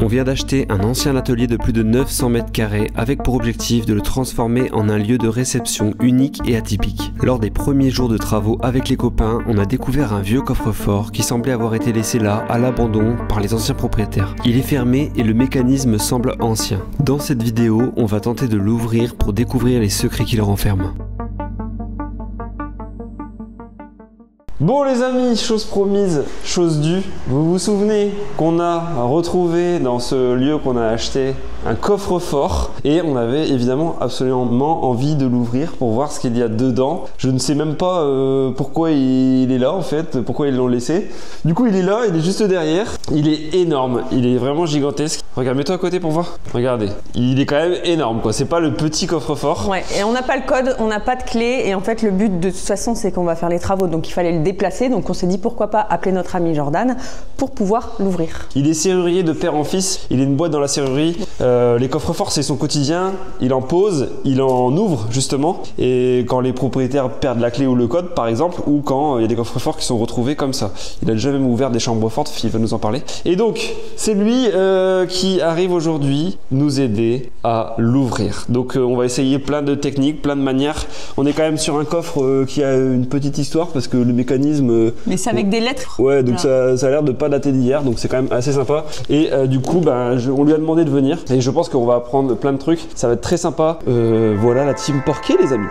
On vient d'acheter un ancien atelier de plus de 900 mètres carrés avec pour objectif de le transformer en un lieu de réception unique et atypique. Lors des premiers jours de travaux avec les copains, on a découvert un vieux coffre-fort qui semblait avoir été laissé là, à l'abandon, par les anciens propriétaires. Il est fermé et le mécanisme semble ancien. Dans cette vidéo, on va tenter de l'ouvrir pour découvrir les secrets qui le renferment. Bon les amis, chose promise, chose due. Vous vous souvenez qu'on a retrouvé dans ce lieu qu'on a acheté un coffre-fort et on avait évidemment absolument envie de l'ouvrir pour voir ce qu'il y a dedans. Je ne sais même pas pourquoi il est là en fait, pourquoi ils l'ont laissé. Du coup il est là, il est juste derrière. Il est énorme, il est vraiment gigantesque. Regarde, mets-toi à côté pour voir. Regardez, il est quand même énorme quoi. C'est pas le petit coffre-fort. Ouais, et on n'a pas le code, on n'a pas de clé et en fait le but de toute façon c'est qu'on va faire les travaux donc il fallait le déplacer. Donc on s'est dit pourquoi pas appeler notre ami Jordan pour pouvoir l'ouvrir. Il est serrurier de père en fils, il a une boîte dans la serrurerie. Les coffres-forts c'est son quotidien, il en pose, il en ouvre justement et quand les propriétaires perdent la clé ou le code par exemple ou quand il y a des coffres-forts qui sont retrouvés comme ça. Il a déjà même ouvert des chambres fortes, il va nous en parler. Et donc c'est lui qui arrive aujourd'hui nous aider à l'ouvrir. Donc on va essayer plein de techniques, plein de manières. On est quand même sur un coffre qui a une petite histoire parce que le mécanisme mais c'est avec des lettres. Ouais, donc ça a l'air de pas dater d'hier, donc c'est quand même assez sympa. Et du coup, on lui a demandé de venir et je pense qu'on va apprendre plein de trucs. Ça va être très sympa. Voilà la team Porquet, les amis.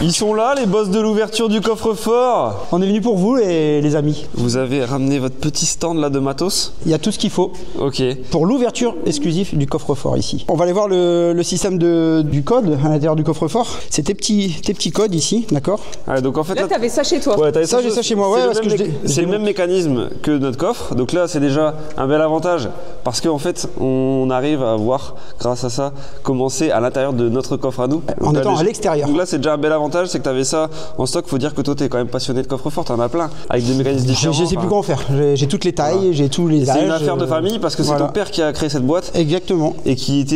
Ils sont là, les boss de l'ouverture du coffre-fort. On est venu pour vous, les amis. Vous avez ramené votre petit stand là de matos. Il y a tout ce qu'il faut. Ok. Pour l'ouverture exclusive du coffre-fort ici. On va aller voir le système du code à l'intérieur du coffre-fort. C'est tes petits codes ici, d'accord? Ah, donc en fait là t'avais ça chez toi. Ouais, ça j'ai ça chez moi. Ouais, c'est le même mécanisme que notre coffre. Donc là c'est déjà un bel avantage parce qu'en fait on arrive à voir grâce à ça commencer à l'intérieur de notre coffre à nous. En étant à l'extérieur. Donc là c'est déjà un bel avantage, c'est que tu avais ça en stock. Faut dire que toi t'es quand même passionné de coffre-fort, t'en as plein avec des mécanismes différents. Je sais plus comment faire. J'ai toutes les tailles, j'ai tous les âges. C'est une affaire de famille parce que c'est ton père qui a créé cette boîte. Exactement. Et qui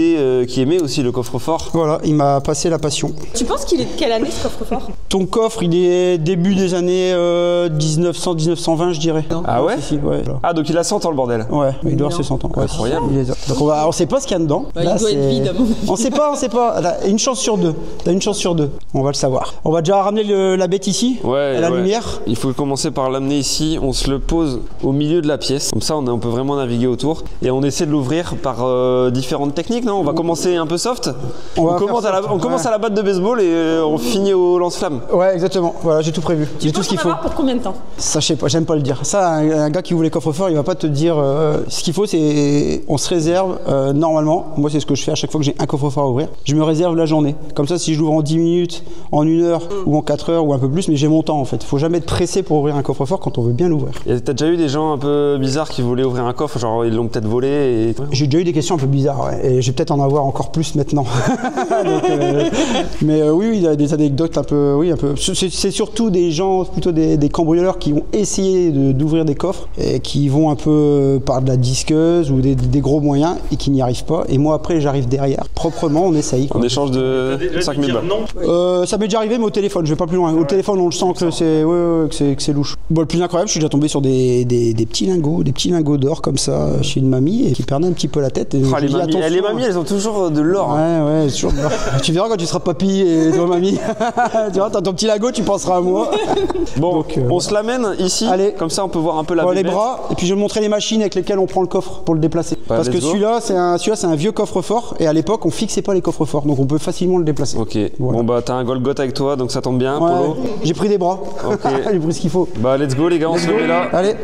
aimait aussi le coffre-fort. Voilà, il m'a passé la passion. Tu penses qu'il est de quelle année ce coffre-fort? Ton coffre, il est début des années 1900-1920, je dirais. Ah ouais, ouais. Ah donc il a 100 ans le bordel. Ouais, il doit avoir ses 100 ans. Ouais, incroyable. Donc on sait pas ce qu'il y a dedans. Là, il doit être vide à mon avis. On sait pas. T'as une chance sur deux. On va le savoir. On va déjà ramener la bête ici, à la lumière. Il faut commencer par l'amener ici. On se le pose au milieu de la pièce. Comme ça, on peut vraiment naviguer autour. Et on essaie de l'ouvrir par différentes techniques, non? On va commencer un peu soft. On commence à la batte de baseball et on finit au lance-flamme. Ouais, exactement. Voilà, j'ai tout prévu. J'ai tout ce qu'il faut. Pour combien de temps? Ça, je sais pas, j'aime pas le dire. Ça, un gars qui ouvre les coffres forts, il va pas te dire. Ce qu'il faut, c'est. On se réserve, normalement. Moi, c'est ce que je fais à chaque fois que j'ai un coffre-fort à ouvrir. Je me réserve la journée. Comme ça, si je l'ouvre en 10 minutes, en 1 heure ou en 4 heures ou un peu plus, mais j'ai mon temps en fait. Faut jamais être pressé pour ouvrir un coffre-fort quand on veut bien l'ouvrir. Et t'as déjà eu des gens un peu bizarres qui voulaient ouvrir un coffre, genre ils l'ont peut-être volé et... J'ai déjà eu des questions un peu bizarres, ouais. Et je vais peut-être en avoir encore plus maintenant. Donc, mais oui, il y a des anecdotes un peu... Oui, un peu. C'est surtout des gens, plutôt des cambrioleurs qui vont essayer d'ouvrir des coffres et qui vont un peu par de la disqueuse ou des gros moyens et qui n'y arrivent pas. Et moi après, j'arrive derrière, proprement, on essaye. En échange de 5000 balles. Ça m'est déjà arrivé, mais au téléphone, je vais pas plus loin. Au téléphone, on le sent que c'est louche. Bon, le plus incroyable, je suis déjà tombé sur des petits lingots d'or comme ça chez une mamie et qui perdaient un petit peu la tête. Et les mamies, elles ont toujours de l'or. Ouais, toujours de l'or. Tu verras quand tu seras papy et toi mamie. Tu vois, t'as ton petit lingot, tu penseras à moi. Bon, donc, on se l'amène ici. Allez. Comme ça, on peut voir un peu la les bras. Et puis je vais montrer les machines avec lesquelles on prend le coffre pour le déplacer. Parce que celui-là, c'est un vieux coffre-fort et à l'époque, on fixait pas les coffres-forts, donc on peut facilement le déplacer. Ok. Voilà. Bon bah t'as un Golgoth avec toi, donc ça tombe bien. Polo. J'ai pris des bras. Ok. J'ai pris ce qu'il faut. Bah let's go les gars, on se met là. Allez.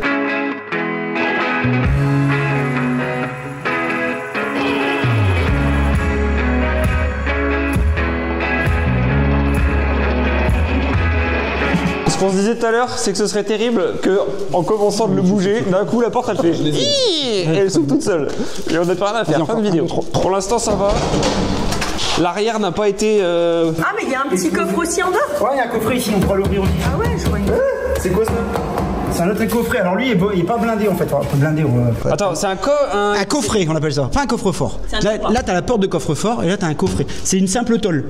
Ce qu'on se disait tout à l'heure, c'est que ce serait terrible que, en commençant de le bouger, d'un coup la porte elle fait et elle s'ouvre toute seule. Et on n'a pas rien à faire. Fin de vidéo. Pour l'instant ça va. L'arrière n'a pas été. Ah mais il y a un petit coffre aussi en bas. Ouais, il y a un coffret ici, on pourra l'ouvrir aussi. Ah ouais, je vois. C'est quoi ça? C'est un autre coffret. Alors lui, il est pas blindé en fait. Enfin, blindé. Attends, c'est un coffret qu'on appelle ça. Pas un coffre-fort. Là, t'as la porte de coffre-fort et là, t'as un coffret. C'est une simple tôle.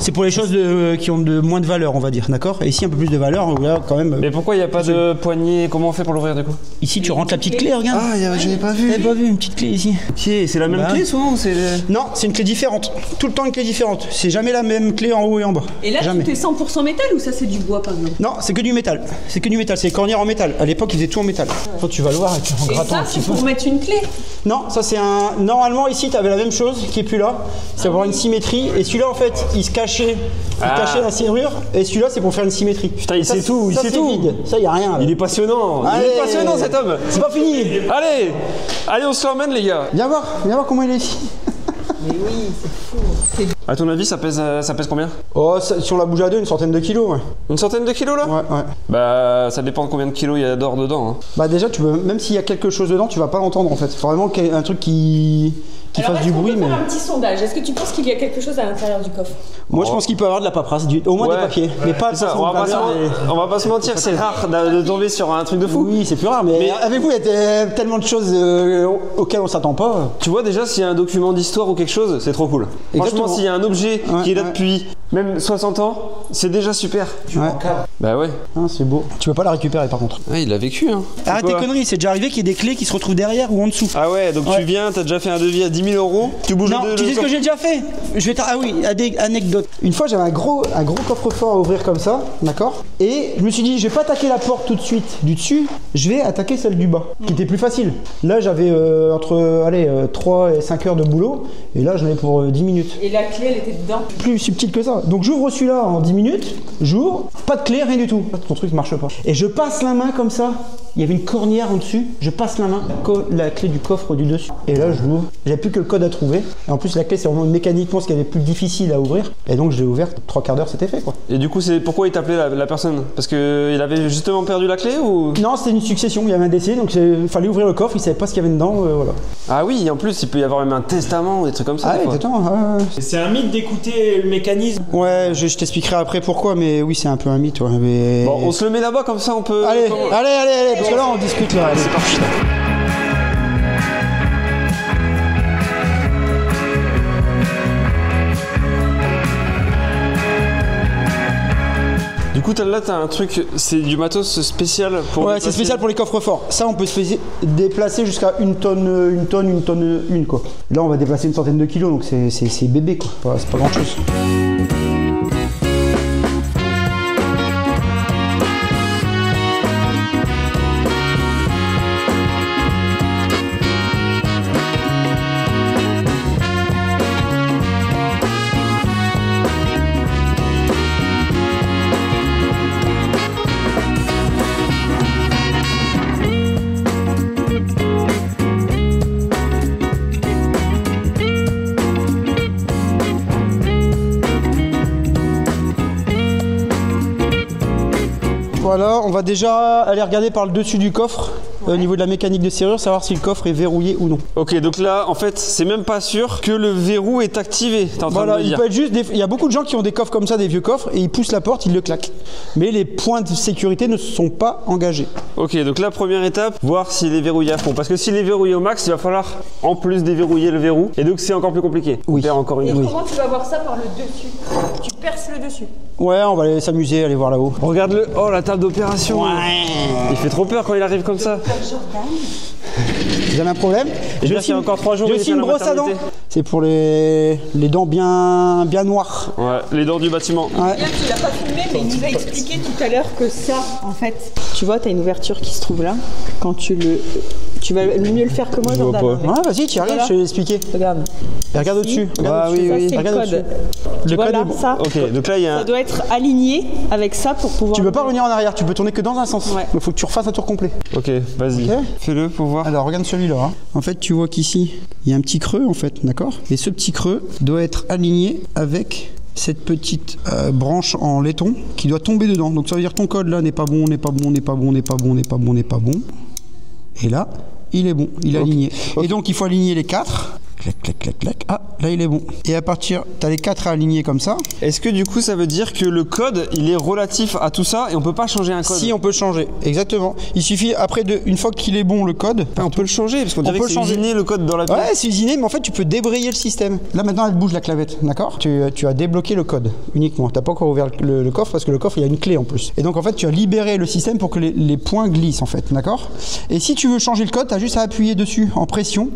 C'est pour les choses qui ont de moins de valeur, on va dire, d'accord? Et ici, un peu plus de valeur, là, quand même. Mais pourquoi il n'y a pas de poignée? Comment on fait pour l'ouvrir du coup? Ici, tu rentres la petite clé, regarde. Ah, j'avais pas vu. T'avais pas vu une petite clé ici? Ok, c'est la même clé souvent ou c'est... Non, c'est une clé différente. Tout le temps une clé différente. C'est jamais la même clé en haut et en bas. Et là, jamais. tout est 100% métal ou ça c'est du bois par exemple? Non, c'est que du métal. C'est que du métal. C'est les cornières en métal. À l'époque, ils faisaient tout en métal. Toi, tu vas le voir en Et grattant ça, un petit c'est peu. pour mettre une clé? Non, ça c'est un. Normalement, ici, tu avais la même chose qui est plus là. C'est avoir une symétrie. Et celui-là, en fait, il se cachait. Il cachait la serrure. Et celui-là, c'est pour faire une symétrie. Putain, il Ça, sait tout, il ça, sait c'est tout. vide. Ça, y a rien. Là. Il est passionnant. Allez. Il est passionnant cet homme. C'est pas fini. Allez, on se l'emmène les gars. Viens voir comment il est ici. Mais oui, c'est fou. À ton avis, ça pèse combien? Oh, si on la bouge à deux, une centaine de kilos, ouais. Une centaine de kilos là? Ouais. Bah, ça dépend de combien de kilos il y a d'or dedans. Hein. Bah déjà, tu peux, même s'il y a quelque chose dedans, tu vas pas l'entendre en fait. Faut vraiment un truc qui Alors, fasse du bruit, mais. faire un petit sondage. Est-ce que tu penses qu'il y a quelque chose à l'intérieur du coffre? Moi, je pense qu'il peut y avoir de la paperasse, au moins Ouais. des papiers, mais pas de C'est ça, on va pas se mentir, c'est rare de tomber sur un truc de fou. Oui, c'est plus rare, mais avec vous, il y a tellement de choses auxquelles on s'attend pas. Tu vois déjà s'il y a un document d'histoire ou quelque chose, c'est trop cool. Exactement. Franchement, s'il y a un objet qui est là ouais. depuis même 60 ans, c'est déjà super. Ouais. Bah ouais. Ah, c'est beau. Tu peux pas la récupérer par contre. Ouais, il a vécu hein. Arrête tes conneries, c'est déjà arrivé qu'il y ait des clés qui se retrouvent derrière ou en dessous. Ah ouais, donc Ouais. tu viens, t'as déjà fait un devis à 10 000 euros, tu bouges Non, le tu sais ce que j'ai déjà fait. Ah oui, anecdote. Une fois, j'avais un gros coffre-fort à ouvrir comme ça, d'accord? Et je me suis dit, je vais pas attaquer la porte tout de suite du dessus, je vais attaquer celle du bas, qui était plus facile. Là, j'avais entre 3 et 5 heures de boulot, et là, j'en ai pour 10 minutes. Et la clé, elle était dedans? Plus subtil que ça. Donc j'ouvre celui-là en 10 minutes, j'ouvre, pas de clé, rien du tout. Ton truc marche pas. Et je passe la main comme ça, il y avait une cornière en dessus, je passe la main, la clé du coffre du dessus. Et là je l'ouvre, j'avais plus que le code à trouver. Et en plus la clé c'est vraiment mécaniquement ce qui est plus difficile à ouvrir. Et donc je l'ai ouvert, 3/4 d'heure c'était fait quoi. Et du coup, c'est pourquoi il t'appelait la personne? Parce qu'il avait justement perdu la clé ou? Non, c'était une succession, il y avait un décès, donc il fallait ouvrir le coffre, il savait pas ce qu'il y avait dedans, voilà. Ah oui, en plus, il peut y avoir même un testament ou des trucs comme ça. Ah des ouais, fois. exactement. C'est un mythe d'écouter le mécanisme. Ouais, je t'expliquerai après pourquoi, mais oui, c'est un peu un mythe, ouais. Mais... Bon, on se le met là-bas comme ça on peut. Allez, parce que là on discute là. C'est parti. Du coup, là, t'as un truc, c'est du matos spécial pour. Ouais, c'est spécial pour les coffres forts. Ça, on peut se déplacer jusqu'à une tonne, quoi. Là, on va déplacer une centaine de kilos, donc c'est bébé, quoi. C'est pas grand chose. Voilà, on va déjà aller regarder par le dessus du coffre, au niveau de la mécanique de serrure, savoir si le coffre est verrouillé ou non. Ok, donc là, en fait, c'est même pas sûr que le verrou est activé. T'es en train Voilà, de me il dire. peut être juste. Il y a beaucoup de gens qui ont des coffres comme ça, des vieux coffres, et ils poussent la porte, ils le claquent. Mais les points de sécurité ne sont pas engagés. Ok, donc la première étape, voir s'il est verrouillé à fond. Parce que s'il est verrouillé au max, il va falloir en plus déverrouiller le verrou. Et donc c'est encore plus compliqué. Oui. On perd encore une Et fois. comment tu vas voir ça par le dessus? Tu perces le dessus. Ouais, on va aller s'amuser, aller voir là-haut. Regarde-le. Oh, la table d'opération. Il fait trop peur quand il arrive comme ça. Vous avez un problème? J'ai aussi encore 3 jours. J'ai il aussi fait une la brosse à dents. maternité. C'est pour les dents bien noires. Ouais, les dents du bâtiment. Ouais. Bien, tu l'as pas filmé, mais il nous a expliqué tout à l'heure que ça, en fait, tu vois, tu as une ouverture qui se trouve là. Quand tu vas mieux le faire que moi, Jordan. Ouais, vas-y, tu y arrives, Voilà. je vais l'expliquer. Regarde. Et regarde au-dessus. Regarde Ah au-dessus. oui, Ça, oui. c'est le Regarde code. au-dessus. Tu Le vois code là, est bon. ça, Ok, donc là il y a ça un. doit être aligné avec ça pour pouvoir. Tu peux pas revenir en arrière, tu peux tourner que dans un sens. Ouais. Il faut que tu refasses un tour complet. Ok, vas-y. Ok. Fais-le pour voir. Alors regarde celui-là. Hein. En fait, tu vois qu'ici, il y a un petit creux en fait, d'accord? Et ce petit creux doit être aligné avec cette petite branche en laiton qui doit tomber dedans. Donc ça veut dire que ton code là n'est pas bon, n'est pas bon, n'est pas bon, n'est pas bon, n'est pas bon, n'est pas bon. Et là, il est bon, il est aligné. Et donc il faut aligner les 4. Clac, clac, clac, clac. Ah, là il est bon. Et à partir, tu as les 4 alignés comme ça. Est-ce que du coup ça veut dire que le code il est relatif à tout ça et on peut pas changer un code? Si, on peut changer, exactement. Il suffit après une fois qu'il est bon le code. On peut le changer parce qu'on dirait que c'est usiné le code dans la pièce. Ouais, c'est usiné, mais en fait tu peux débrayer le système. Là maintenant elle bouge la clavette, d'accord? Tu as débloqué le code uniquement. T'as pas encore ouvert le coffre parce que le coffre il y a une clé en plus. Et donc en fait tu as libéré le système pour que les points glissent en fait, d'accord? Et si tu veux changer le code, tu as juste à appuyer dessus en pression.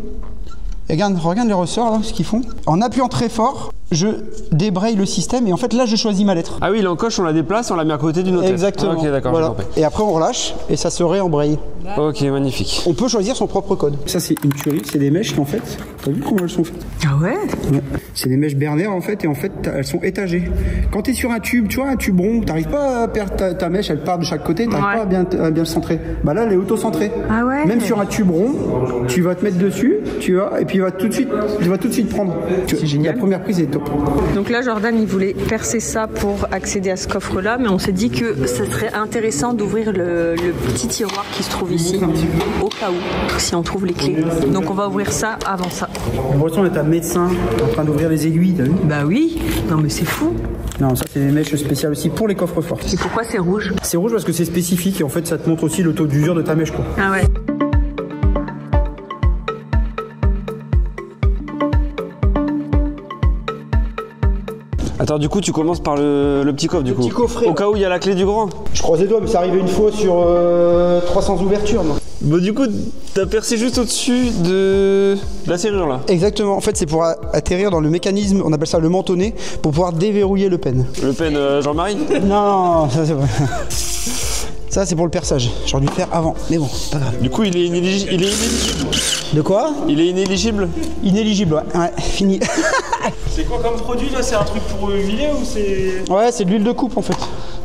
Et regarde les ressorts là, ce qu'ils font. En appuyant très fort, je débraye le système et en fait là je choisis ma lettre. Ah oui, l'encoche on la déplace, on la met à côté d'une autre. Exactement. Ok, d'accord. Voilà. Et après on relâche et ça se réembraye. Ok, magnifique. On peut choisir son propre code. Ça c'est une tuerie, c'est des mèches qui en fait, t'as vu comment elles sont faites? Ah ouais? Ouais. C'est des mèches Berner en fait et en fait elles sont étagées. Quand t'es sur un tube, tu vois un tube rond, t'arrives pas à perdre ta mèche, elle part de chaque côté, t'arrives pas à bien le centrer. Bah là elle est auto-centrée. Ah ouais? Même sur un tube rond, tu vas te mettre dessus, tu vois, et puis il va tout de suite prendre. C'est génial. La première prise est top. Donc là, Jordan, il voulait percer ça pour accéder à ce coffre-là, mais on s'est dit que ce serait intéressant d'ouvrir le petit tiroir qui se trouve ici, au cas où, si on trouve les clés. Donc on va ouvrir ça avant ça. J'ai l'impression d'être un médecin en train d'ouvrir les aiguilles, t'as vu? Bah oui, non mais c'est fou. Non, ça c'est des mèches spéciales aussi pour les coffres forts. Et pourquoi c'est rouge? C'est rouge parce que c'est spécifique et en fait ça te montre aussi le taux d'usure de ta mèche, quoi. Ah ouais. Attends, du coup, tu commences par le petit coffre, du coup. Petit coffret. Au cas où il y a la clé du grand. Je croise les doigts, mais c'est arrivé une fois sur 300 ouvertures, non? Bah, du coup, t'as percé juste au-dessus de la serrure, là. Exactement. En fait, c'est pour atterrir dans le mécanisme, on appelle ça le mentonnet, pour pouvoir déverrouiller le pen. Le pen Jean-Marie? Non, ça c'est vrai. Ça, c'est pour le perçage. J'aurais dû le faire avant, mais bon, pas grave. Du coup, il est inéligible. De quoi? Il est inéligible? Inéligible, ouais, fini. C'est quoi comme produit là? C'est un truc pour huiler ou c'est... Ouais, c'est de l'huile de coupe en fait.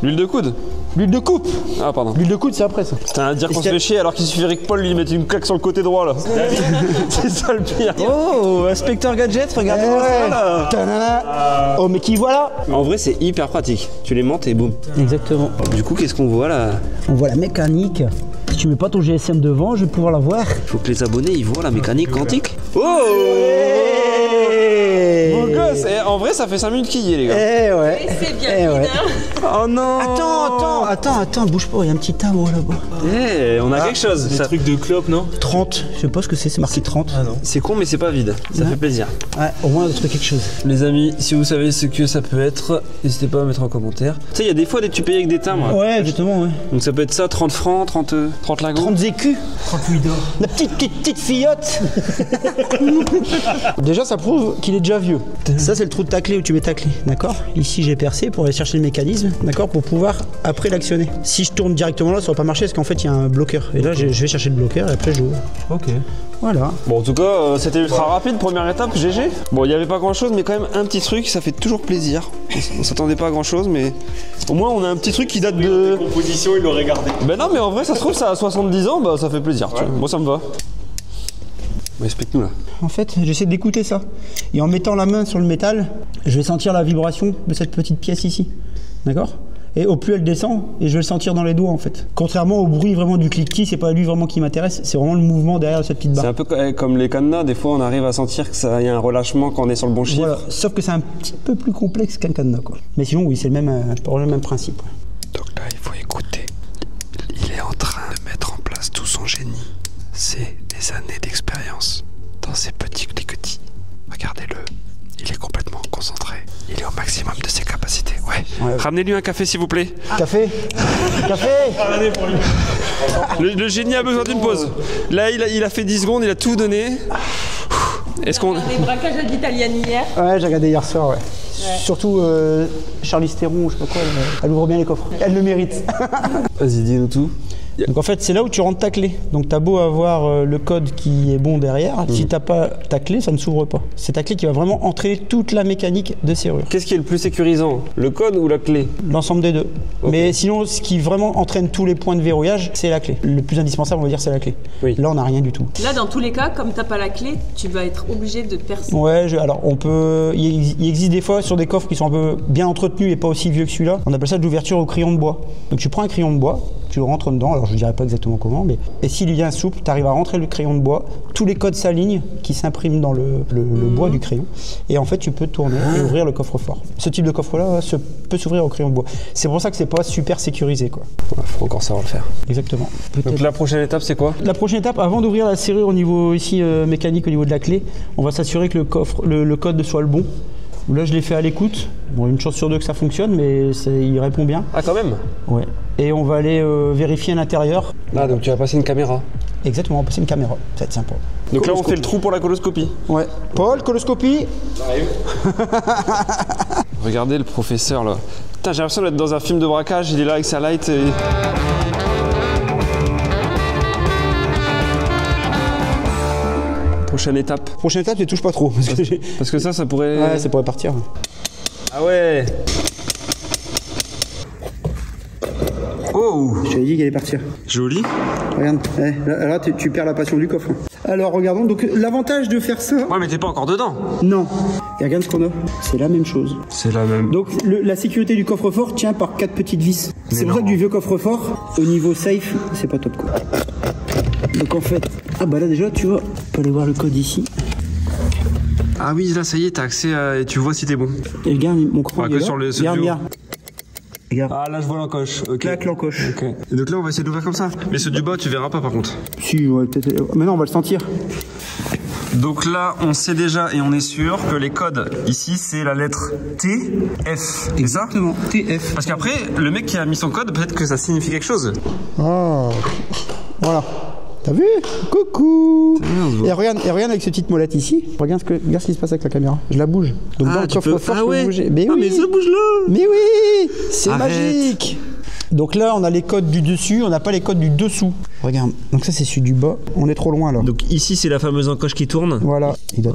L'huile de coude? L'huile de coupe? Ah, pardon. L'huile de coude, c'est après ça. C'était à dire qu'on se fait chier alors qu'il suffirait que Paul lui mette une claque sur le côté droit, là. C'est ça le pire. Oh, inspecteur gadget, regardez-moi ça là. Ta-da-da. Oh, mais qui voilà? En vrai, c'est hyper pratique. Tu les montes et boum. Exactement. Du coup, qu'est-ce qu'on voit là? On voit la mécanique. Si tu mets pas ton GSM devant, je vais pouvoir la voir. Faut que les abonnés ils voient la mécanique quantique. Oh! Beau gosse! En vrai, ça fait 5 minutes qu'il y est, les gars. Eh ouais. C'est bien. Ouais. Oh non! Attends, bouge pas, il y a un petit timbre là-bas. Eh, on a quelque chose. Des trucs de clope, non? 30, je sais pas ce que c'est marqué 30. Ah non. C'est con, mais c'est pas vide. Ça fait plaisir. Ouais, au moins de trouver quelque chose. Les amis, si vous savez ce que ça peut être, n'hésitez pas à mettre en commentaire. Tu sais, il y a des fois tu payes avec des timbres. Ouais, exactement, ouais. Donc ça peut être ça, 30 francs, 30 lagons. 30 écus. 30 louis d'or. La petite fillotte. Déjà, ça prouve qu'il est déjà vieux. Ça, c'est le trou de ta clé où tu mets ta clé, d'accord? Ici, j'ai percé pour aller chercher le mécanisme, d'accord? Pour pouvoir après l'actionner. Si je tourne directement là, ça va pas marcher parce qu'en fait, il y a un bloqueur. Et là, je vais chercher le bloqueur et après, j'ouvre. Ok. Voilà. Bon, en tout cas, c'était ultra rapide, première étape, GG. Bon, il n'y avait pas grand chose, mais quand même un petit truc, ça fait toujours plaisir. On s'attendait pas à grand chose, mais au moins on a un petit truc qui date de. Composition, il l'aurait gardé. Ben non, mais en vrai, ça se trouve, ça a 70 ans, bah ça fait plaisir, tu vois. Moi, ça me va. Bon, explique-nous là. En fait, j'essaie d'écouter ça. Et en mettant la main sur le métal, je vais sentir la vibration de cette petite pièce ici. D'accord? Et au plus elle descend, et je vais le sentir dans les doigts en fait. Contrairement au bruit vraiment du cliquetis, c'est pas lui vraiment qui m'intéresse, c'est vraiment le mouvement derrière cette petite barre. C'est un peu comme les cadenas, des fois on arrive à sentir qu'il y a un relâchement quand on est sur le bon chiffre. Voilà, sauf que c'est un petit peu plus complexe qu'un cadenas quoi. Mais sinon oui, c'est le même principe. Donc là, il faut écouter. Il est en train de mettre en place tout son génie. C'est des années d'expérience dans ces petits cliquetis. Regardez-le, il est complètement concentré. Il est au maximum de ses capacités. Ouais. Ramenez-lui un café, s'il vous plaît. Café. Le génie a besoin d'une pause. Là, il a fait 10 secondes, il a tout donné. Est-ce qu'on... Des braquages à l'italienne hier. Ouais, j'ai regardé hier soir, ouais. Surtout Charlize Theron, je sais pas quoi, elle ouvre bien les coffres. Elle le mérite. Vas-y, dis-nous tout. Donc en fait, c'est là où tu rentres ta clé. Donc t'as beau avoir le code qui est bon derrière, si t'as pas ta clé, ça ne s'ouvre pas. C'est ta clé qui va vraiment entraîner toute la mécanique de serrure. Qu'est-ce qui est le plus sécurisant? Le code ou la clé? L'ensemble des deux. Okay. Mais sinon, ce qui vraiment entraîne tous les points de verrouillage, c'est la clé. Le plus indispensable, on va dire, c'est la clé. Oui. Là, on n'a rien du tout. Là, dans tous les cas, comme t'as pas la clé, tu vas être obligé de percer. Ouais, alors on peut. Il existe des fois sur des coffres qui sont un peu bien entretenus et pas aussi vieux que celui-là. On appelle ça de l'ouverture au crayon de bois. Donc tu prends un crayon de bois, tu le rentres dedans, alors je ne dirais pas exactement comment, mais et s'il vient souple, tu arrives à rentrer le crayon de bois, tous les codes s'alignent qui s'impriment dans le bois du crayon, et en fait tu peux tourner et ouvrir le coffre-fort. Ce type de coffre-là peut s'ouvrir au crayon de bois. C'est pour ça que c'est pas super sécurisé, quoi. Il faut encore savoir le faire. Exactement. Donc la prochaine étape, c'est quoi? La prochaine étape, avant d'ouvrir la serrure au niveau ici mécanique, au niveau de la clé, on va s'assurer que le code soit le bon. Là, je l'ai fait à l'écoute. Bon, une chance sur deux que ça fonctionne, mais il répond bien. Ah, quand même? Ouais. Et on va aller vérifier à l'intérieur. Ah, donc tu vas passer une caméra. Exactement, on va passer une caméra. Ça va être sympa. Donc là, on fait le trou pour la coloscopie. Ouais. Paul, coloscopie. J'arrive. Regardez le professeur là. Putain, j'ai l'impression d'être dans un film de braquage. Il est là avec sa light. Et... Prochaine étape. Prochaine étape, ne touche pas trop. Parce que ça pourrait... Ouais, ça pourrait partir. Ah ouais. Oh. Je t'avais dit qu'il allait partir. Joli. Regarde, là tu perds la passion du coffre. Alors regardons, donc l'avantage de faire ça... Ouais, mais t'es pas encore dedans. Non. Et regarde ce qu'on a. C'est la même chose. C'est la même. Donc la sécurité du coffre-fort tient par 4 petites vis. C'est pour ça que du vieux coffre-fort, au niveau safe, c'est pas top quoi. Donc en fait, ah bah là déjà tu vois, on peut aller voir le code ici. Ah oui, là ça y est, t'as accès à... et tu vois si t'es bon. Et regarde, mon cran que sur regarde. Ah là je vois l'encoche. Ok. Clac l'encoche. Ok. Et donc là on va essayer d'ouvrir comme ça. Mais ceux du bas tu verras pas par contre. Si, ouais, peut-être. Mais non, on va le sentir. Donc là on sait déjà et on est sûr que les codes ici c'est la lettre T, F. Exactement, TF. Parce qu'après le mec qui a mis son code peut-être que ça signifie quelque chose. Oh. Voilà. T'as vu? Coucou! Et regarde avec cette petite molette ici. Regarde ce qui se passe avec la caméra. Je la bouge. Donc dans le coffre-fort, je peux bouger. Mais oui! Mais ça bouge là! Mais oui! C'est magique! Donc là, on a les codes du dessus, on n'a pas les codes du dessous. Regarde. Donc ça, c'est celui du bas. On est trop loin là. Donc ici, c'est la fameuse encoche qui tourne. Voilà.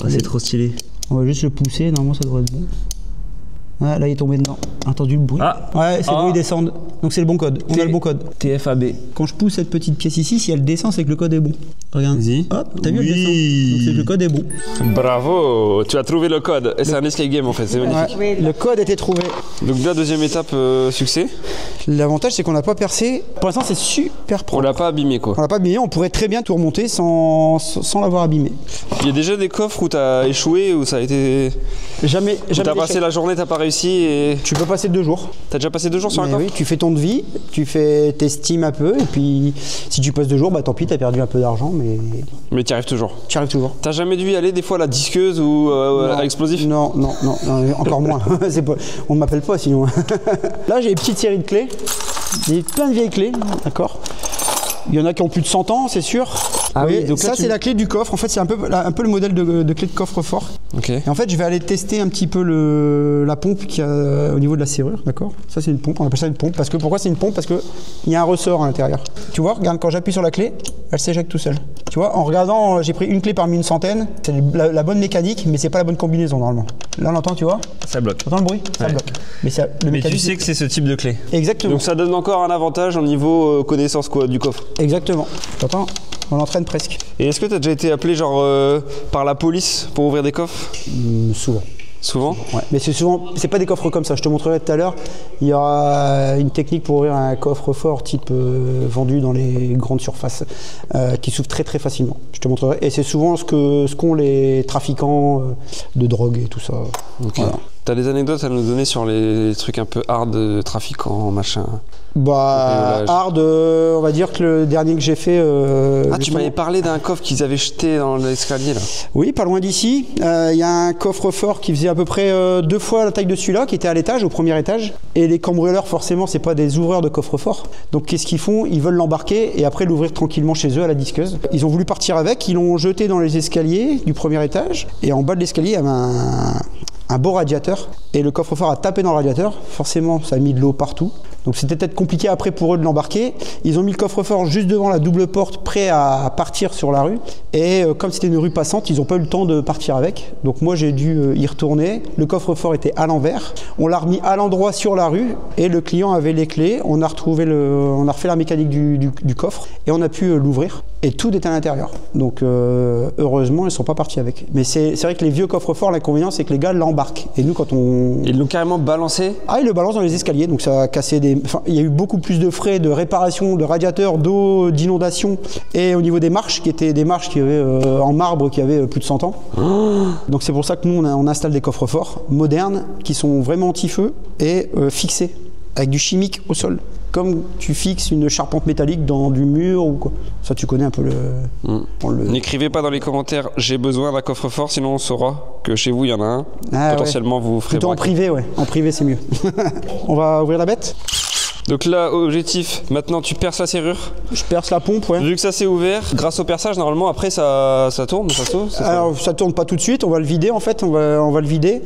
C'est trop stylé. On va juste le pousser. Normalement, ça devrait être bon. Ah, là il est tombé dedans. Entendu le bruit? Ah. Ouais, c'est le bruit descend. Donc c'est le bon code. On a le bon code. TFAB. Quand je pousse cette petite pièce ici, si elle descend, c'est que le code est bon. Regarde. Vas-y. Hop, t'as vu, elle descend. Donc c'est que le code est bon. Bravo, tu as trouvé le code. Et c'est un escape game en fait, c'est magnifique. Ouais, le code a été trouvé. Donc la deuxième étape, succès. L'avantage c'est qu'on n'a pas percé. Pour l'instant c'est super propre. On l'a pas abîmé quoi. On l'a pas abîmé, on pourrait très bien tout remonter sans l'avoir abîmé. Il y a déjà des coffres où t'as échoué, où ça a été... Jamais. T'as passé la journée, t'as pas réussi et... Tu peux passer 2 jours. T'as déjà passé 2 jours sur un coffre? Oui, tu fais ton devis, t'estimes un peu, et puis si tu passes 2 jours, bah tant pis, t'as perdu un peu d'argent, mais... Mais t'y arrives toujours? Tu arrives toujours. T'as jamais dû y aller des fois à la disqueuse ou à l'explosif? Non, encore moins. On ne m'appelle pas sinon. Là, j'ai une petite série de clés. J'ai plein de vieilles clés, d'accord. Il y en a qui ont plus de 100 ans, c'est sûr. Ah oui, donc ça c'est la clé du coffre. En fait, c'est un peu le modèle de clé de coffre-fort. Ok. Et en fait, je vais aller tester un petit peu la pompe qu'il y a au niveau de la serrure, d'accord. Ça c'est une pompe. On appelle ça une pompe. Parce que pourquoi c'est une pompe? Parce que il y a un ressort à l'intérieur. Tu vois, regarde, quand j'appuie sur la clé, elle s'éjecte tout seul. Tu vois, en regardant, j'ai pris une clé parmi une centaine. C'est la bonne mécanique, mais c'est pas la bonne combinaison normalement. Là, on entend, tu vois? Ça bloque. Tu entends le bruit? Ça bloque. Mais tu sais que c'est ce type de clé. Exactement. Donc ça donne encore un avantage au niveau connaissance quoi du coffre. Exactement. T'entends? On entraîne presque. Et est-ce que tu as déjà été appelé genre par la police pour ouvrir des coffres? Souvent. Souvent? Ouais, mais c'est pas des coffres comme ça. Je te montrerai tout à l'heure. Il y aura une technique pour ouvrir un coffre-fort type vendu dans les grandes surfaces qui s'ouvre très très facilement. Je te montrerai. Et c'est souvent ce qu'ont les trafiquants de drogue et tout ça. Okay. Voilà. T'as des anecdotes à nous donner sur les trucs un peu hard de trafiquants, machin? Bah, hard, on va dire que le dernier que j'ai fait... tu m'avais parlé d'un coffre qu'ils avaient jeté dans l'escalier là. Oui, pas loin d'ici. Il y a un coffre-fort qui faisait à peu près 2 fois la taille de celui-là, qui était à l'étage, au premier étage. Et les cambrioleurs, forcément, c'est pas des ouvreurs de coffre-fort. Donc qu'est-ce qu'ils font? Ils veulent l'embarquer et après l'ouvrir tranquillement chez eux à la disqueuse. Ils ont voulu partir avec, ils l'ont jeté dans les escaliers du premier étage. Et en bas de l'escalier, il y avait un beau radiateur et le coffre-fort a tapé dans le radiateur. Forcément, ça a mis de l'eau partout. Donc c'était peut-être compliqué après pour eux de l'embarquer. Ils ont mis le coffre-fort juste devant la double porte, prêt à partir sur la rue. Et comme c'était une rue passante, ils n'ont pas eu le temps de partir avec. Donc moi, j'ai dû y retourner. Le coffre-fort était à l'envers. On l'a remis à l'endroit sur la rue et le client avait les clés. On a refait la mécanique du coffre et on a pu l'ouvrir. et tout est à l'intérieur. Donc heureusement, ils sont pas partis avec. Mais c'est vrai que les vieux coffres-forts, l'inconvénient, c'est que les gars l'embarquent. Et nous, quand on... Ils l'ont carrément balancé? Ah, ils le balancent dans les escaliers, donc ça a cassé des... Enfin, il y a eu beaucoup plus de frais de réparation, de radiateurs, d'eau, d'inondation. Et au niveau des marches, qui étaient des marches qui avaient, en marbre qui avaient plus de 100 ans. Oh. Donc c'est pour ça que nous, on installe des coffres-forts modernes qui sont vraiment anti-feu et fixés, avec du chimique au sol. Comme tu fixes une charpente métallique dans du mur ou quoi. Ça, tu connais un peu le... N'écrivez pas dans les commentaires « j'ai besoin d'un coffre-fort », sinon on saura que chez vous, il y en a un. Ah, potentiellement, vous ferez plutôt en privé, ouais. En privé, c'est mieux. On va ouvrir la bête. Donc là, objectif, maintenant tu perces la serrure. Je perce la pompe, ouais. Vu que ça s'est ouvert, grâce au perçage, normalement, après ça tourne, ça saute. Alors, ça tourne pas tout de suite, on va le vider en fait, on va le vider.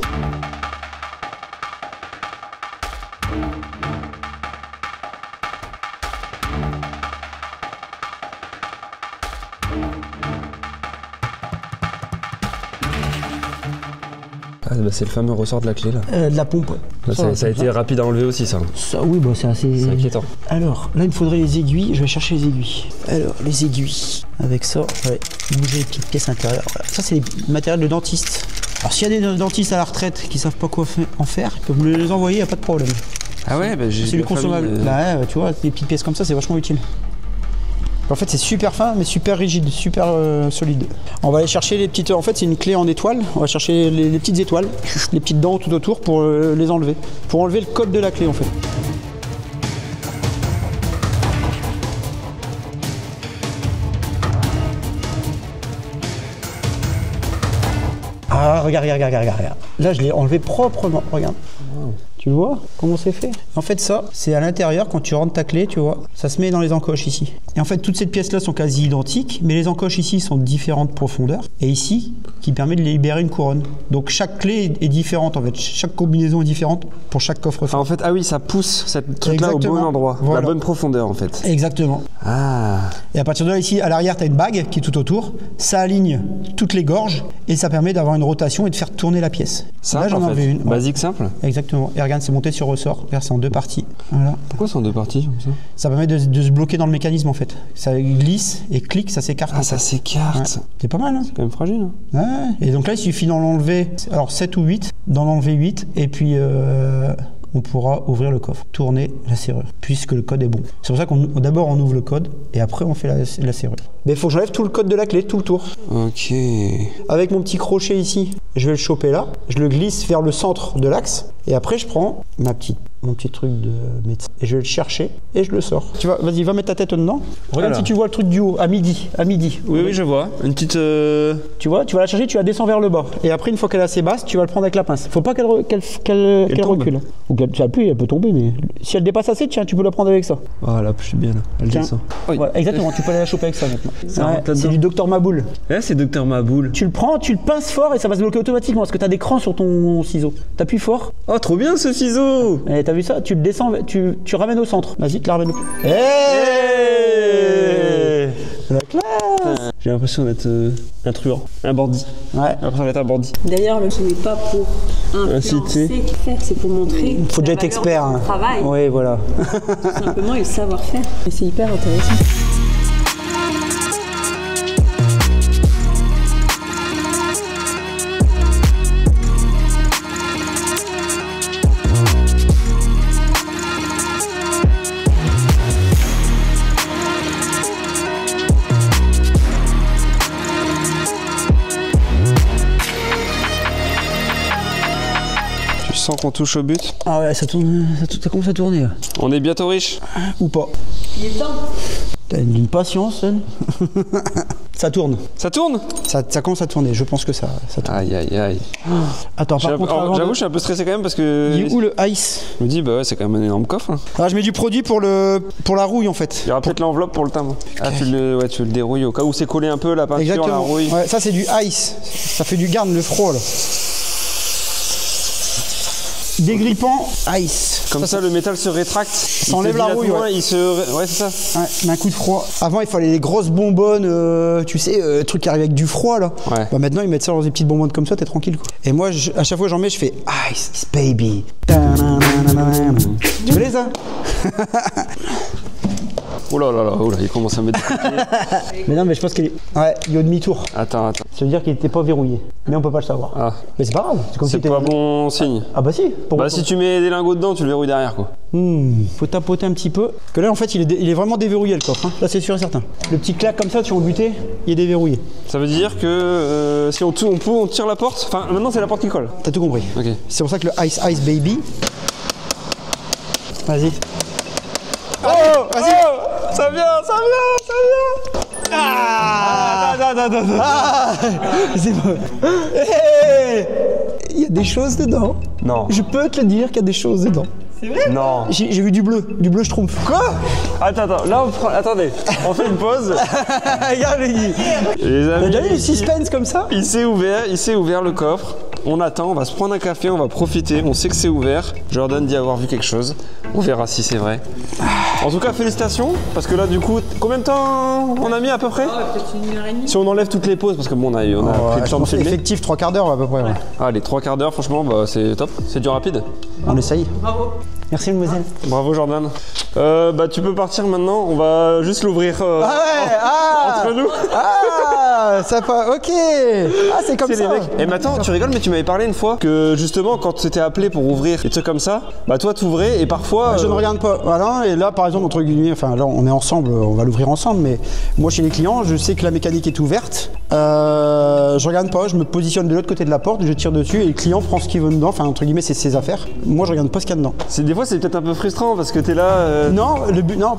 Ah, bah c'est le fameux ressort de la clé là. De la pompe, ouais. Bah, ça a été rapide à enlever aussi, ça. Oui, bah c'est assez... C'est inquiétant. Alors, là, il me faudrait les aiguilles. Je vais chercher les aiguilles. Alors, les aiguilles. Avec ça, je vais bouger les petites pièces intérieures. Voilà. Ça, c'est le matériel de dentiste. Alors, s'il y a des dentistes à la retraite qui savent pas quoi en faire, ils peuvent me les envoyer, il n'y a pas de problème. Ah ouais, bah j'ai... C'est du consommable. Bah ouais, tu vois, des petites pièces comme ça, c'est vachement utile. En fait, c'est super fin, mais super rigide, super solide. On va aller chercher les petites... En fait, c'est une clé en étoile. On va chercher les petites étoiles, les petites dents tout autour pour les enlever. Pour enlever le code de la clé, en fait. Ah, regarde. Là, je l'ai enlevé proprement, regarde. Wow. Tu le vois comment c'est fait? En fait, ça, c'est à l'intérieur, quand tu rentres ta clé, tu vois, ça se met dans les encoches ici. Et en fait, toutes ces pièces-là sont quasi identiques, mais les encoches ici sont de différentes profondeurs. Et ici, qui permet de libérer une couronne. Donc, chaque clé est différente, en fait. Chaque combinaison est différente pour chaque coffre-fort. En fait, ah oui, ça pousse cette truc-là au bon endroit, voilà. La bonne profondeur, en fait. Exactement. Ah. Et à partir de là, ici, à l'arrière, tu as une bague qui est tout autour. Ça aligne toutes les gorges et ça permet d'avoir une rotation et de faire tourner la pièce. Simple, là, j'en avais une. Basique, simple. Exactement. Et regarde, c'est monté sur ressort. Regarde, c'est en deux parties. Voilà. Pourquoi c'est en deux parties comme ça? Ça permet de se bloquer dans le mécanisme, en fait. Ça glisse et clique, ça s'écarte. Ah, ça s'écarte. Ouais. C'est pas mal, hein? C'est quand même fragile. Hein. Ouais. Et donc là, il suffit d'en enlever, alors 7 ou 8, d'en enlever 8, et puis on pourra ouvrir le coffre, tourner la serrure, puisque le code est bon. C'est pour ça qu'on d'abord on ouvre le code, et après on fait la serrure. Mais il faut que j'enlève tout le code de la clé, tout le tour. Ok. Avec mon petit crochet ici, je vais le choper là, je le glisse vers le centre de l'axe, et après je prends mon petit truc de médecin, et je vais le chercher, et je le sors. Tu vas, vas-y, va mettre ta tête dedans. Regarde si tu vois le truc du haut, à midi. Oui, je vois. Une petite... Tu vois, tu vas la chercher, tu la descends vers le bas. Et après, une fois qu'elle est assez basse, tu vas le prendre avec la pince. Faut pas qu'elle recule. Ou qu'elle appuie, elle peut tomber, mais si elle dépasse assez, tiens, tu peux la prendre avec ça. Voilà, je suis bien là. Elle descend. Oui. Voilà, exactement, tu peux aller la choper avec ça maintenant. Ouais, c'est du Dr Maboul. Ouais, c'est Dr Maboul. Tu le prends, tu le pinces fort et ça va se bloquer automatiquement parce que tu as des crans sur ton ciseau. T'appuies fort. Oh, trop bien ce ciseau. Et t'as vu ça? Tu le descends, tu ramènes au centre. Vas-y, tu la ramènes au plus. Hey, la classe. J'ai l'impression d'être un truand, un bandit. Ouais. J'ai l'impression d'être un bandit. D'ailleurs, ce n'est pas pour influencer, c'est pour montrer. Il faut déjà être expert. Hein. Travail. Oui, voilà. Tout simplement, et le savoir-faire. Et c'est hyper intéressant. Tu sens qu'on touche au but? Ah ouais, ça tourne, ça commence à tourner. On est bientôt riche? Ou pas. Il est temps. T'as une patience, hein. Ça tourne. Ça tourne? Ça commence à tourner, je pense que ça tourne. Aïe aïe aïe. Attends, par contre, j'avoue, je suis un peu stressé quand même parce que... Il est où le ice? Je me dis, bah ouais, c'est quand même un énorme coffre. Hein. Alors, je mets du produit pour la rouille en fait. Il y aura peut-être l'enveloppe pour le timbre. Okay. Ah, tu le dérouilles au cas où c'est collé un peu la peinture, exactement. La rouille. Ouais, ça c'est du ice. Ça fait du garde, le froid là. Dégrippant, ice. Comme ça, le métal se rétracte. Ça enlève la rouille, ouais. Ouais, c'est ça. Ouais, mais un coup de froid. Avant, il fallait les grosses bonbonnes, tu sais, trucs qui arrivent avec du froid, là. Ouais. Bah, maintenant, ils mettent ça dans des petites bonbonnes comme ça, t'es tranquille, quoi. Et moi, à chaque fois que j'en mets, je fais Ice, baby. Tu connais ça? Oh là là là, oh là, il commence à mettre des coups de pied. Mais non, mais je pense qu'il est. Ouais, il est au demi-tour. Attends. Ça veut dire qu'il était pas verrouillé. Mais on peut pas le savoir. Ah. Mais c'est pas grave. C'est comme C'est si pas bon signe. Ah bah si. Bah si tu mets des lingots dedans, tu le verrouilles derrière quoi. Faut tapoter un petit peu. Parce que là en fait il est vraiment déverrouillé le coffre. Hein. Là c'est sûr et certain. Le petit clac comme ça sur le buté, il est déverrouillé. Ça veut dire que si on tire la porte. Enfin maintenant c'est la porte qui colle. T'as tout compris. Ok. C'est pour ça que le Ice Ice Baby. Vas-y. Oh, vas-y. Oh, ça vient. Ah, c'est bon. Hey, il y a des choses dedans. Non. Je peux te le dire qu'il y a des choses dedans. C'est vrai? Non. J'ai vu du bleu schtroumpf. Quoi? Attends, là on prend. Attendez, on fait une pause. Regarde les gars. Les T'as amis, déjà eu le suspense comme ça? il s'est ouvert le coffre. On attend, on va se prendre un café, on va profiter, on sait que c'est ouvert. Jordan dit avoir vu quelque chose. On verra si c'est vrai. En tout cas, félicitations, parce que là, du coup, combien de temps on a mis à peu près? Peut-être 1h30. Si on enlève toutes les pauses, parce que bon, on a pris le temps de filmer. Effectif 3/4 d'heure à peu près. Ouais. Ah, les 3/4 d'heure, franchement, bah, c'est top. C'est du rapide. On essaye. Bravo. Merci mademoiselle. Bravo, Jordan. Bah, tu peux partir maintenant. On va juste l'ouvrir entre nous. Ah, sympa, ok. Ah, c'est comme C'est ça. les mecs. Et maintenant, tu rigoles, mais tu m'avais parlé une fois que justement, quand tu t'étais appelé pour ouvrir des trucs comme ça, bah toi, t'ouvrais et parfois. Je ne regarde pas. Voilà, et là, par exemple, entre guillemets, enfin, là, on est ensemble, on va l'ouvrir ensemble, mais moi, chez les clients, je sais que la mécanique est ouverte. Je regarde pas, je me positionne de l'autre côté de la porte, je tire dessus et le client prend ce qu'il veut dedans. Enfin, entre guillemets, c'est ses affaires. Moi, je regarde pas ce qu'il y a dedans. Des fois, c'est peut-être un peu frustrant parce que t'es là. Non, le but, non,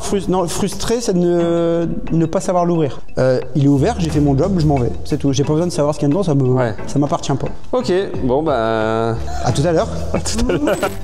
frustré, c'est de ne pas savoir l'ouvrir. Il est ouvert, j'ai fait mon job, je m'en vais. C'est tout. J'ai pas besoin de savoir ce qu'il y a dedans, ça m'appartient pas. Ok, bon bah. À tout à l'heure.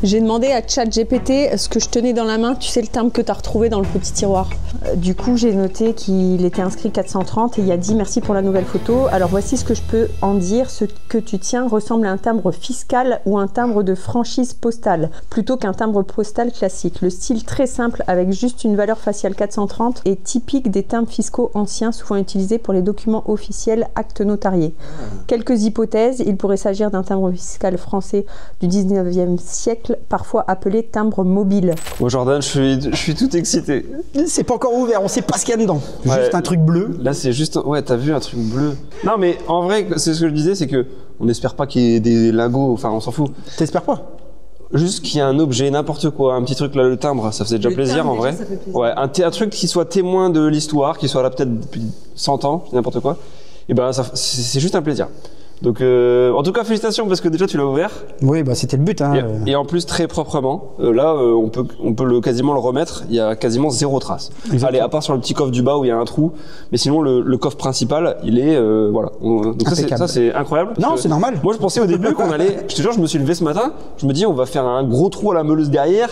J'ai demandé à ChatGPT ce que je tenais dans la main, tu sais le timbre que tu as retrouvé dans le petit tiroir. Du coup, j'ai noté qu'il était inscrit 430 et il a dit merci pour la nouvelle photo. Alors voici ce que je peux en dire. Ce que tu tiens ressemble à un timbre fiscal ou un timbre de franchise postale, plutôt qu'un timbre postal classique. Le style très simple avec juste une valeur faciale 430 est typique des timbres fiscaux anciens souvent utilisés pour les documents officiels, actes notariés. Quelques hypothèses, il pourrait s'agir d'un timbre fiscal français du 19e siècle, parfois appelé timbre mobile. Bon Jordan, je suis tout excité. C'est pas encore ouvert, on sait pas ce qu'il y a dedans. Ouais. Juste un truc bleu. Là c'est juste, ouais t'as vu un truc bleu. Non mais en vrai, c'est ce que je disais, c'est que on n'espère pas qu'il y ait des lingots, enfin on s'en fout. T'espères pas? Juste qu'il y ait un objet, n'importe quoi, un petit truc là, le timbre, ça faisait déjà plaisir en vrai. Ouais, un truc qui soit témoin de l'histoire, qui soit là peut-être depuis 100 ans, n'importe quoi. Et ben c'est juste un plaisir. Donc en tout cas félicitations parce que déjà tu l'as ouvert. Oui bah c'était le but hein. Et en plus très proprement. Là on peut quasiment le remettre. Il y a quasiment zéro trace. Exactement. Allez, à part sur le petit coffre du bas où il y a un trou, mais sinon le coffre principal il est voilà. Donc ça c'est incroyable. Non c'est normal. Moi je pensais au début qu'on allait. Je te jure je me suis levé ce matin. Je me dis on va faire un gros trou à la meuleuse derrière.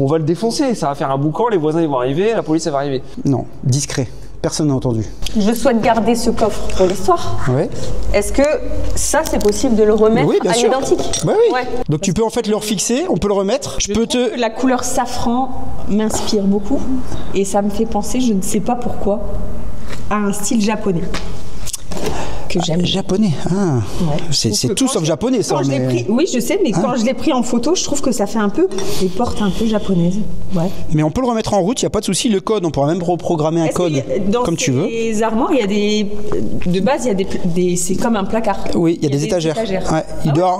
On va le défoncer. Ça va faire un boucan. Les voisins ils vont arriver. La police elle va arriver. Non discret. Personne n'a entendu. Je souhaite garder ce coffre pour l'histoire. Ouais. Est-ce que ça, c'est possible de le remettre Oui, bien à sûr. l'identique? Bah oui. Ouais. Donc tu peux en fait le refixer, on peut le remettre. Je peux trouve que la couleur safran m'inspire beaucoup et ça me fait penser, je ne sais pas pourquoi, à un style japonais que j'aime. Japonais, ah. Ouais. C'est tout sauf japonais ça. Oui, je sais, mais quand je l'ai pris en photo, je trouve que ça fait un peu les portes un peu japonaises. Ouais. Mais on peut le remettre en route, il n'y a pas de souci. Le code, on pourra même reprogrammer un code comme tu veux. Dans les armoires, il y a de base, il y a des c'est comme un placard. Oui, il y a des étagères. Ouais,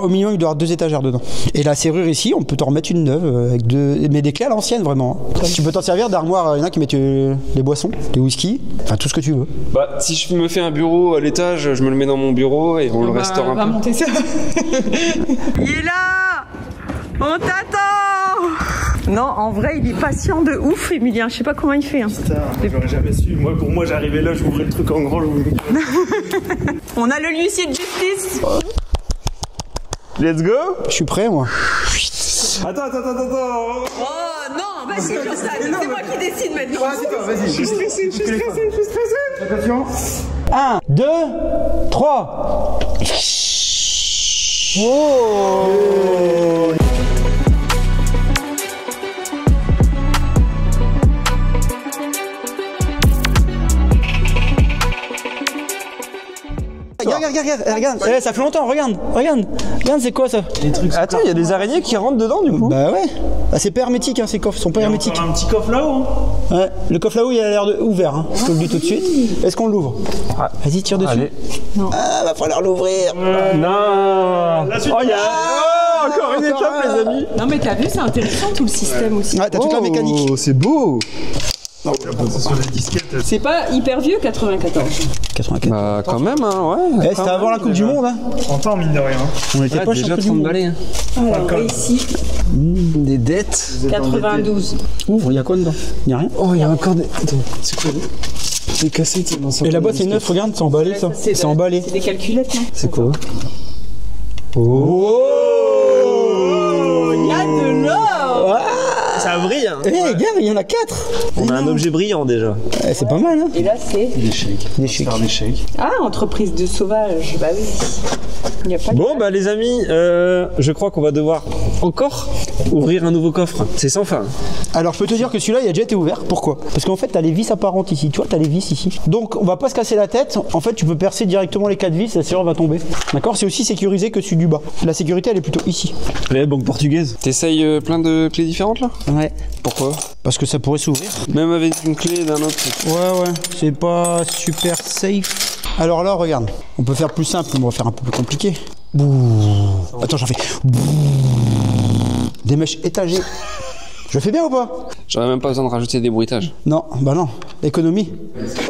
au milieu, il doit y avoir 2 étagères dedans. Et la serrure ici, on peut t'en remettre une neuve avec mais des clés à l'ancienne vraiment. Tu peux t'en servir d'armoire. Il y en a qui mettent les boissons, les whisky, enfin tout ce que tu veux. Bah si je me fais un bureau à l'étage, je me le mets dans mon bureau et on le restaure un peu. On va monter ça. Il est là! On t'attend! Non, en vrai, il est patient de ouf, Emilien. Je sais pas comment il fait. Hein. Putain, j'aurais jamais su. Moi, pour moi, j'arrivais là, j'ouvrais le truc en grand. On a le huissier de justice. Let's go. Je suis prêt moi. Attends. Oh non, vas-y, c'est moi qui décide maintenant. Vas-y. Je suis stressé. Attention. 1, 2, 3. Oh. regarde. Eh, ça fait longtemps, regarde, c'est quoi ça? Attends, il y a des araignées qui rentrent dedans du coup. Bah ouais. Ah, c'est pas hermétique, hein, ces coffres sont pas hermétiques. Un petit coffre là-haut. Hein. Ouais, le coffre là-haut, il a l'air ouvert, hein. Je te le dis tout de suite. Est-ce qu'on l'ouvre? Vas-y, tire dessus. Allez. Non. Ah, va falloir l'ouvrir. Non. Oh, il y a encore une étape, les amis. Non mais t'as vu, c'est intéressant tout le système aussi. Ouais, t'as toute la mécanique. Oh, c'est beau. C'est pas hyper vieux 94. 84. Bah quand même, hein, ouais. Eh, c'était avant la Coupe du Monde, hein. En temps, mine de rien. On était pas déjà champion du 30 monde. balais. Hein. Alors ici, Des dettes. 92. Ouvre, il y a quoi dedans? Il y a rien. Oh, il y a encore des... Attends, c'est quoi? C'est cassé, c'est dans Et là-bas, c'est neuf, regarde, c'est emballé ça. C'est emballé. C'est des calculettes, non? C'est quoi? Oh! Il y a de l'or. Ça brille, hein. Eh, regarde, il y en a 4. On a un objet brillant déjà. Eh, c'est pas mal, hein. Et là c'est... Des chèques. Des chèques. Des chèques. Ah, entreprise de sauvage. Bah oui. Il n'y a pas de... Bon, bah les amis, je crois qu'on va devoir encore ouvrir un nouveau coffre. C'est sans fin. Alors, je peux te dire que celui-là, il a déjà été ouvert. Pourquoi? Parce qu'en fait, t'as les vis apparentes ici. Tu vois, t'as les vis ici. Donc, on va pas se casser la tête. En fait, tu peux percer directement les 4 vis. La serrure va tomber. D'accord? C'est aussi sécurisé que celui du bas. La sécurité, elle est plutôt ici. La banque portugaise. T'essayes plein de clés différentes là? Ouais. Pourquoi? Parce que ça pourrait s'ouvrir. Même avec une clé d'un autre. Ouais. C'est pas super safe. Alors là, regarde. On peut faire plus simple, mais on va faire un peu plus compliqué. Bouh. Attends, j'en fais. Bouh. Des mèches étagées. Je fais bien ou pas? J'aurais même pas besoin de rajouter des bruitages. Non, bah non. Économie.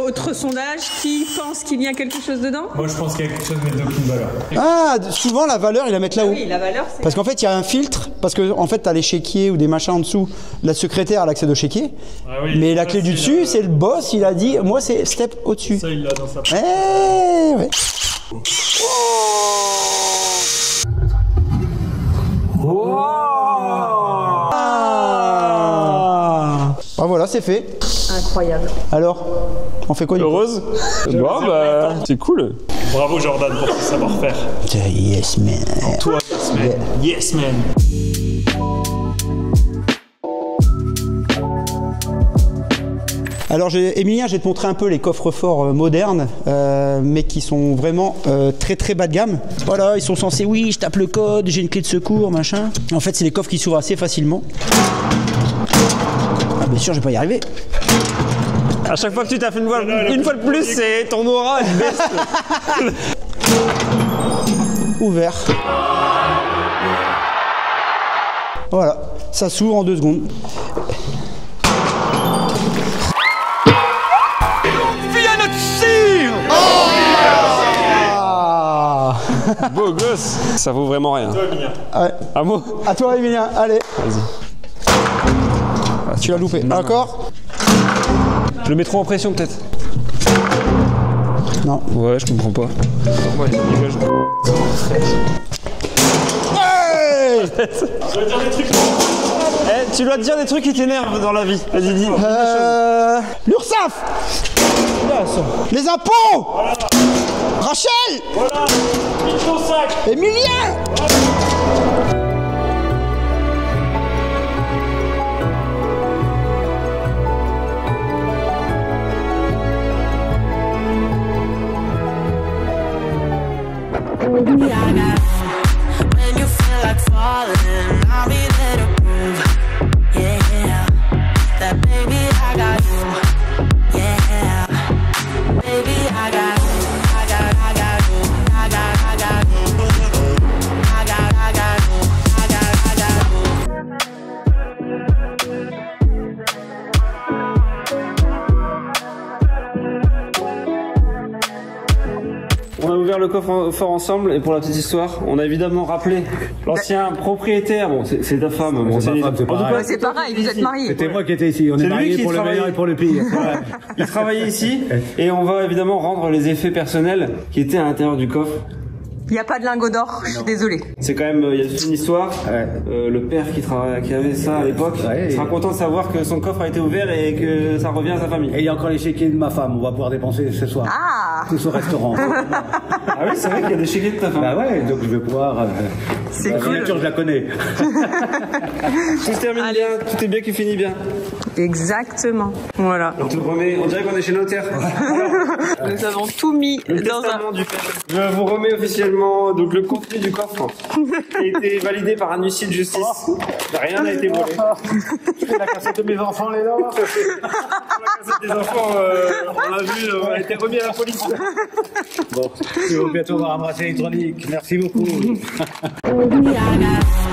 Autre sondage, qui pense qu'il y a quelque chose dedans? Moi, je pense qu'il y a quelque chose, mais d'aucune valeur. Ah, souvent la valeur, ils la mettent là-haut. Oui, la valeur c'est... Parce qu'en fait, il y a un filtre, parce que en fait, t'as les chéquiers ou des machins en dessous. La secrétaire a l'accès au chéquier. Ah oui, Mais la ça, clé du c'est dessus, c'est le boss, il a dit, moi, c'est step au-dessus. Ça, il l'a dans sa... Eh ouais. Ah, voilà, c'est fait. Incroyable. Alors, on fait quoi du coup? Heureuse? Bon, bah, c'est cool. Bravo Jordan pour ce savoir-faire. Yes, man. Toi, yes man. Yes man. Alors, Emilien, je vais te montrer un peu les coffres forts modernes, mais qui sont vraiment très très bas de gamme. Voilà, ils sont censés, oui, je tape le code, j'ai une clé de secours, machin. En fait, c'est les coffres qui s'ouvrent assez facilement. Ah, bien sûr, je vais pas y arriver. À chaque fois que tu tapes une fois de plus, c'est ton aura, elle baisse. Ouvert. Voilà, ça s'ouvre en 2 secondes. Beau gosse. Ça vaut vraiment rien. Ouais. À moi. À toi, Emilien, allez. Vas-y. Tu l'as loupé. Encore? Je le mets trop en pression peut-être. Non. Ouais, je comprends pas. Hey! Tu dois te dire des trucs qui t'énervent dans la vie. Vas-y, dis. L'URSSAF! Les impôts! Voilà. Rachel! Voilà. Vite ton sac. Emilien! When you feel like falling, I'll be there to prove, yeah, that baby I got you, yeah, baby I got you, I got you, I got you, I got On a ouvert le coffre fort ensemble et pour la petite histoire, on a évidemment rappelé l'ancien propriétaire. Bon, c'est ta femme. Bon, c'est ma femme, c'est pareil. Ouais, c'est pareil, vous êtes mariés. C'était moi qui étais ici. On est lui mariés qui pour le meilleur et pour le pire. Il travaillait ici et on va évidemment rendre les effets personnels qui étaient à l'intérieur du coffre. Il n'y a pas de lingot d'or, je suis désolée. C'est quand même, il y a toute une histoire. Le père qui avait ça à l'époque sera content de savoir que son coffre a été ouvert et que ça revient à sa famille. Et il y a encore les chéquiers de ma femme. On va pouvoir dépenser ce soir. Ah! Tous au restaurant. Ah oui, c'est vrai qu'il y a des chéquiers de ta femme. Bah ouais, donc je vais pouvoir C'est La cool. signature, je la connais. Tout se termine bien, tout est bien qui finit bien. Exactement. Voilà. On te remet, on dirait qu'on est chez notaire. Nous avons tout mis Le dans un... testament du père. Je vous remets officiellement donc le contenu du coffre qui a été validé par un huissier de justice. Rien n'a été volé. La cassette de mes enfants, les dents. La cassette des enfants, on l'a vu, a été remis à la police. Bon, je vais bientôt avoir un bracelet électronique. Merci beaucoup. I got